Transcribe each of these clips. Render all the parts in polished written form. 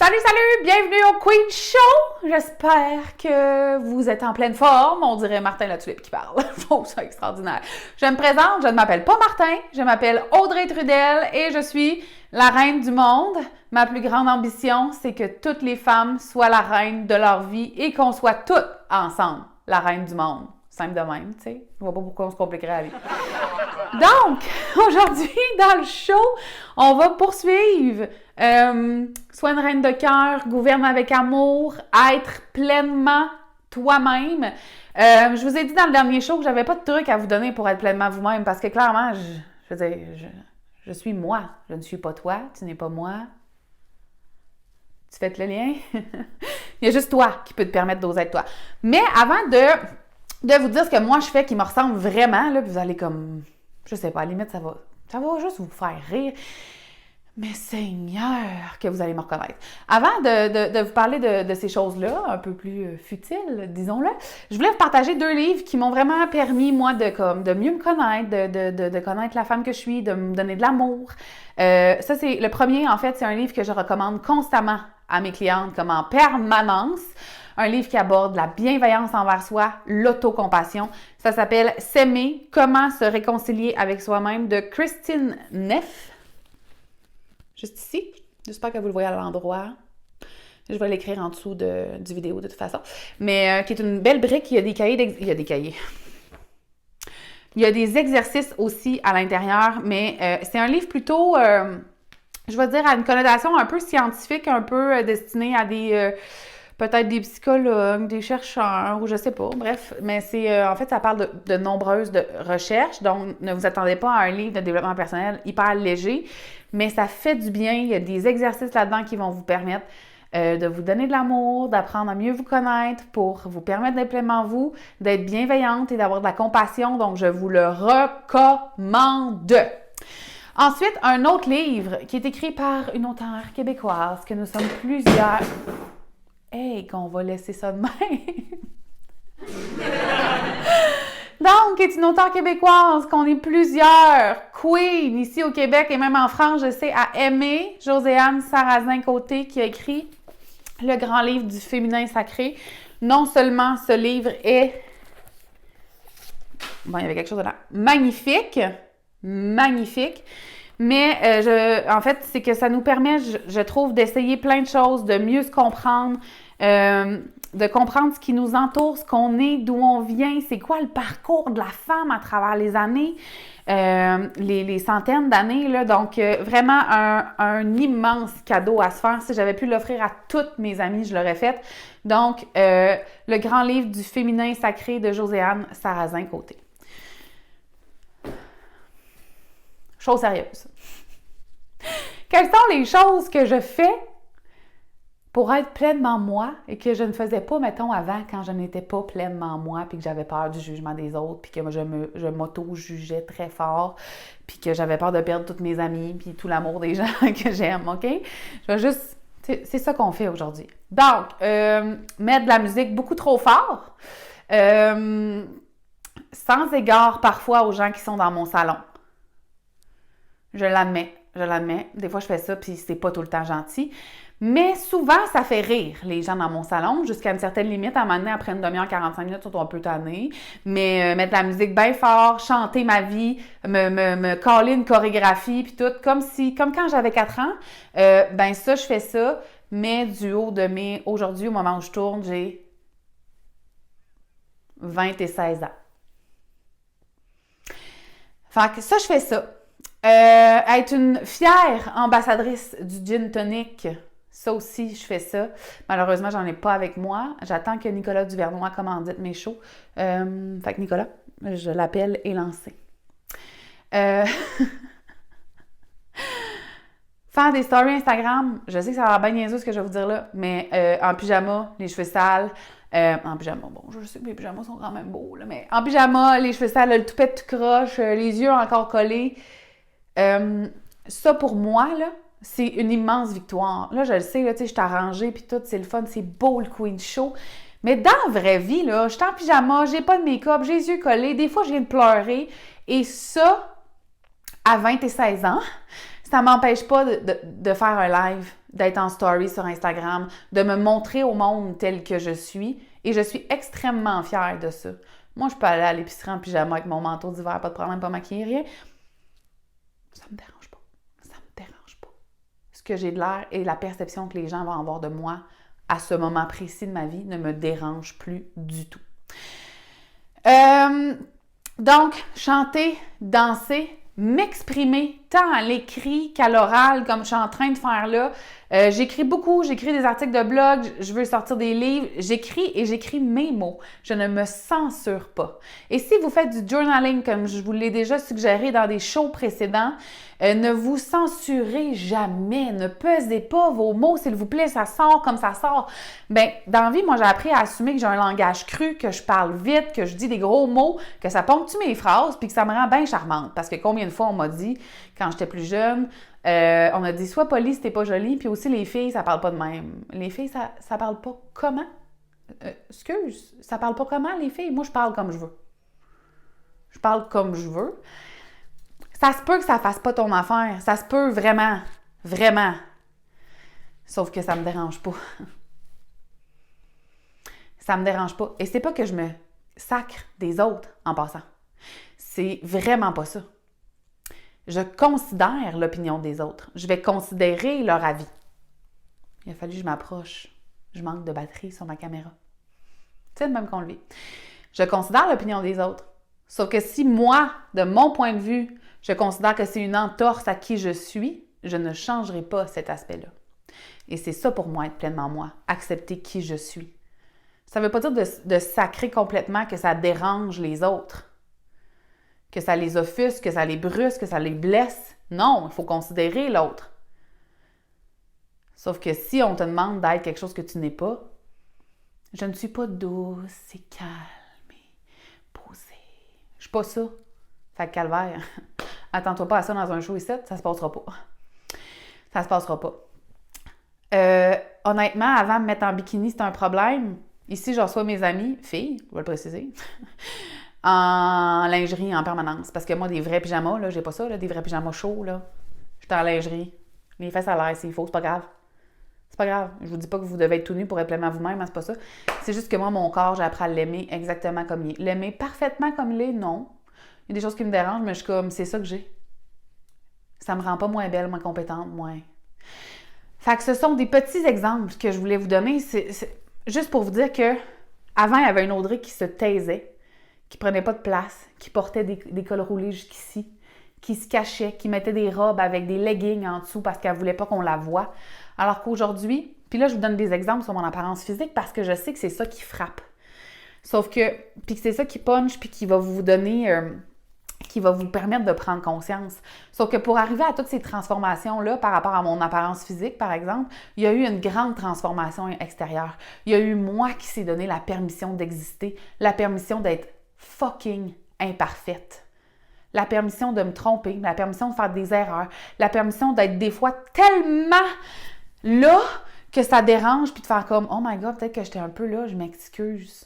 Salut, salut! Bienvenue au Queen Show! J'espère que vous êtes en pleine forme. On dirait Martin Latulippe qui parle. Oh, c'est extraordinaire. Je me présente, je ne m'appelle pas Martin, je m'appelle Audrey Trudel et je suis la reine du monde. Ma plus grande ambition, c'est que toutes les femmes soient la reine de leur vie et qu'on soit toutes ensemble la reine du monde. Simple de même, tu sais. Je vois pas pourquoi on se compliquerait la vie. Donc, aujourd'hui, dans le show, on va poursuivre Sois une reine de cœur, gouverne avec amour, être pleinement toi-même. Je vous ai dit dans le dernier show que j'avais pas de truc à vous donner pour être pleinement vous-même parce que clairement, je veux dire, je suis moi. Je ne suis pas toi, tu n'es pas moi. Tu fais le lien? Il y a juste toi qui peut te permettre d'oser être toi. Mais avant de vous dire ce que moi je fais qui me ressemble vraiment, là, puis vous allez comme, je sais pas, à la limite, ça va juste vous faire rire. Mais Seigneur, que vous allez me reconnaître. Avant de vous parler de ces choses-là, un peu plus futiles, disons-le, je voulais vous partager 2 livres qui m'ont vraiment permis, moi, de mieux me connaître, de connaître la femme que je suis, de me donner de l'amour. Ça, c'est le premier, en fait, c'est un livre que je recommande constamment à mes clientes, comme en permanence. Un livre qui aborde la bienveillance envers soi, l'autocompassion. Ça s'appelle « S'aimer, comment se réconcilier avec soi-même » de Christine Neff. Juste ici. J'espère que vous le voyez à l'endroit. Je vais l'écrire en dessous du vidéo de toute façon. Mais qui est une belle brique. Il y a des cahiers. Il y a des cahiers. Il y a des exercices aussi à l'intérieur. Mais c'est un livre plutôt, je vais dire, à une connotation un peu scientifique, un peu destiné à des... peut-être des psychologues, des chercheurs, ou je sais pas, bref. Mais c'est, en fait, ça parle de nombreuses recherches, donc ne vous attendez pas à un livre de développement personnel hyper léger, mais ça fait du bien. Il y a des exercices là-dedans qui vont vous permettre de vous donner de l'amour, d'apprendre à mieux vous connaître, pour vous permettre d'être pleinement vous, d'être bienveillante et d'avoir de la compassion, donc je vous le recommande. Ensuite, un autre livre qui est écrit par une auteure québécoise, que nous sommes plusieurs... Hey, qu'on va laisser ça de même! Donc, est une auteure québécoise, qu'on est plusieurs queens ici au Québec et même en France, je sais, à aimer, Josiane Sarrazin-Côté, qui a écrit le grand livre du féminin sacré. Non seulement ce livre est... Bon, il y avait quelque chose de là. Magnifique, mais en fait, c'est que ça nous permet, je trouve, d'essayer plein de choses, de mieux se comprendre, de comprendre ce qui nous entoure, ce qu'on est, d'où on vient, c'est quoi le parcours de la femme à travers les années, les centaines d'années, là. Donc, vraiment un immense cadeau à se faire. Si j'avais pu l'offrir à toutes mes amies, je l'aurais fait. Donc, le grand livre du féminin sacré de Josiane Sarrazin-Côté. Chose sérieuse. Quelles sont les choses que je fais pour être pleinement moi et que je ne faisais pas, mettons, avant, quand je n'étais pas pleinement moi, puis que j'avais peur du jugement des autres, puis que je m'auto-jugeais très fort, puis que j'avais peur de perdre toutes mes amies, puis tout l'amour des gens que j'aime, OK? Je vais juste... C'est ça qu'on fait aujourd'hui. Donc, mettre de la musique beaucoup trop fort, sans égard parfois aux gens qui sont dans mon salon. Je l'admets. Des fois, je fais ça, puis c'est pas tout le temps gentil. Mais souvent, ça fait rire les gens dans mon salon, jusqu'à une certaine limite. À un moment donné, après une demi-heure, 45 minutes, ils sont un peu tannés. Mais mettre de la musique bien fort, chanter ma vie, me caler une chorégraphie, puis tout, comme quand j'avais 4 ans, ben ça, je fais ça. Mais du haut de mes... Aujourd'hui, au moment où je tourne, j'ai 26 ans. Fait que ça, je fais ça. Être une fière ambassadrice du gin tonic, ça aussi, je fais ça. Malheureusement, j'en ai pas avec moi. J'attends que Nicolas Duvernois commandite mes shows. Fait que Nicolas, je l'appelle et lancé. Faire des stories Instagram, je sais que ça va bien niaiseux ce que je vais vous dire là, mais en pyjama, les cheveux sales, en pyjama, bon, je sais que mes pyjamas sont quand même beaux, là, mais en pyjama, les cheveux sales, le toupette tout croche, les yeux encore collés. Ça, pour moi, là, c'est une immense victoire. Là, je le sais, là, tu sais, je suis arrangée, puis tout, c'est le fun, c'est beau, le Queen Show. Mais dans la vraie vie, là, je suis en pyjama, j'ai pas de make-up, j'ai les yeux collés, des fois, je viens de pleurer. Et ça, à 26 ans, ça m'empêche pas de faire un live d'être en story sur Instagram, de me montrer au monde tel que je suis. Et je suis extrêmement fière de ça. Moi, je peux aller à l'épicerie en pyjama avec mon manteau d'hiver, pas de problème, pas maquiller, rien. Ça me dérange pas. Ça me dérange pas. Ce que j'ai de l'air et la perception que les gens vont avoir de moi à ce moment précis de ma vie ne me dérange plus du tout. Donc, chanter, danser, m'exprimer tant à l'écrit qu'à l'oral, comme je suis en train de faire là. J'écris beaucoup, j'écris des articles de blog, je veux sortir des livres, j'écris mes mots. Je ne me censure pas. Et si vous faites du journaling, comme je vous l'ai déjà suggéré dans des shows précédents, ne vous censurez jamais, ne pesez pas vos mots, s'il vous plaît, ça sort comme ça sort. Bien, dans la vie, moi, j'ai appris à assumer que j'ai un langage cru, que je parle vite, que je dis des gros mots, que ça ponctue mes phrases, puis que ça me rend bien charmante. Parce que combien de fois on m'a dit, quand j'étais plus jeune, on a dit « Sois polie si t'es pas jolie », puis aussi les filles, ça parle pas de même. Les filles, ça parle pas comment? Ça parle pas comment, les filles? Moi, je parle comme je veux. Je parle comme je veux. Ça se peut que ça fasse pas ton affaire. Ça se peut vraiment. Vraiment. Sauf que ça me dérange pas. Ça me dérange pas. Et c'est pas que je me sacre des autres en passant. C'est vraiment pas ça. Je considère l'opinion des autres. Je vais considérer leur avis. Il a fallu que je m'approche. Je manque de batterie sur ma caméra. C'est le même qu'on le vit. Je considère l'opinion des autres. Sauf que si moi, de mon point de vue, je considère que c'est une entorse à qui je suis, je ne changerai pas cet aspect-là. Et c'est ça pour moi, être pleinement moi. Accepter qui je suis. Ça ne veut pas dire de sacrer complètement que ça dérange les autres. Que ça les offusque, que ça les brusque, que ça les blesse. Non, il faut considérer l'autre. Sauf que si on te demande d'être quelque chose que tu n'es pas, je ne suis pas douce et calme et posée. Je suis pas ça. Fait que calvaire. Attends-toi pas à ça dans un show ici, ça se passera pas. Ça se passera pas. Honnêtement, avant de me mettre en bikini, c'est un problème. Ici, je reçois mes amis, filles, je vais le préciser, en lingerie en permanence. Parce que moi, des vrais pyjamas, là, j'ai pas ça, là, des vrais pyjamas chauds, là. J'étais en lingerie. Les fesses à l'air, s'il faut, c'est pas grave. C'est pas grave. Je vous dis pas que vous devez être tout nu pour être pleinement vous-même, hein, c'est pas ça. C'est juste que moi, mon corps, j'ai appris à l'aimer exactement comme il est. L'aimer parfaitement comme il est, non. Il y a des choses qui me dérangent, mais je suis comme, c'est ça que j'ai. Ça me rend pas moins belle, moins compétente, moins... Fait que ce sont des petits exemples que je voulais vous donner. C'est juste pour vous dire que avant, il y avait une Audrey qui se taisait, qui prenait pas de place, qui portait des cols roulés jusqu'ici, qui se cachait, qui mettait des robes avec des leggings en dessous parce qu'elle voulait pas qu'on la voie. Alors qu'aujourd'hui, puis là, je vous donne des exemples sur mon apparence physique parce que je sais que c'est ça qui frappe. Sauf que, puis que c'est ça qui punch, puis qui va vous donner... qui va vous permettre de prendre conscience. Sauf que pour arriver à toutes ces transformations-là par rapport à mon apparence physique, par exemple, il y a eu une grande transformation extérieure. Il y a eu moi qui s'est donné la permission d'exister, la permission d'être fucking imparfaite, la permission de me tromper, la permission de faire des erreurs, la permission d'être des fois tellement là que ça dérange, puis de faire comme « Oh my God, peut-être que j'étais un peu là, je m'excuse. »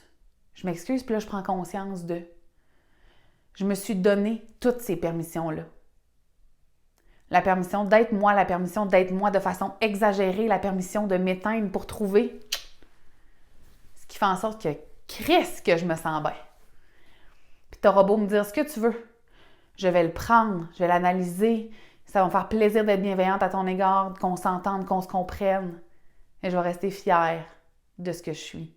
Je m'excuse, puis là, je prends conscience de... Je me suis donné toutes ces permissions-là. La permission d'être moi de façon exagérée, la permission de m'éteindre pour trouver ce qui fait en sorte que Christ que je me sens bien. Puis t'auras beau me dire ce que tu veux. Je vais le prendre, je vais l'analyser. Ça va me faire plaisir d'être bienveillante à ton égard, qu'on s'entende, qu'on se comprenne. Et je vais rester fière de ce que je suis.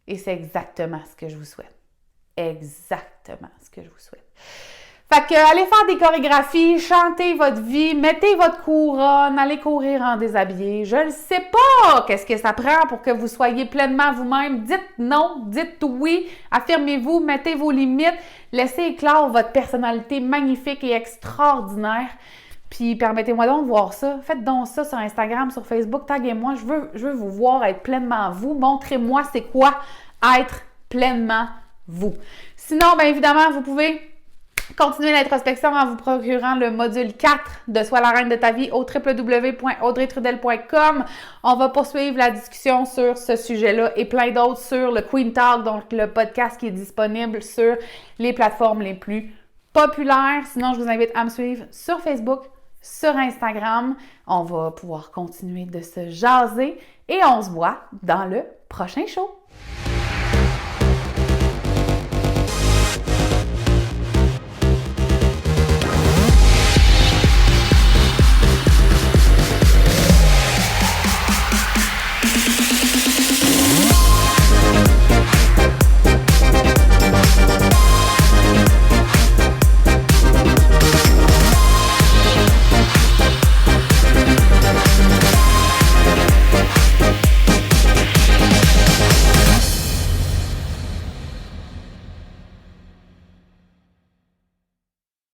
Et c'est exactement ce que je vous souhaite. Exactement ce que je vous souhaite. Fait que allez faire des chorégraphies, chantez votre vie, mettez votre couronne, allez courir en déshabillé. Je ne sais pas qu'est-ce que ça prend pour que vous soyez pleinement vous-même. Dites non, dites oui, affirmez-vous, mettez vos limites, laissez éclore votre personnalité magnifique et extraordinaire. Puis permettez-moi donc de voir ça. Faites donc ça sur Instagram, sur Facebook, taguez-moi. Je veux vous voir être pleinement vous. Montrez-moi c'est quoi être pleinement vous. Sinon, bien évidemment, vous pouvez continuer l'introspection en vous procurant le module 4 de Sois la reine de ta vie au www.audreytrudel.com. On va poursuivre la discussion sur ce sujet-là et plein d'autres sur le Queen Talk, donc le podcast qui est disponible sur les plateformes les plus populaires. Sinon, je vous invite à me suivre sur Facebook, sur Instagram. On va pouvoir continuer de se jaser et on se voit dans le prochain show.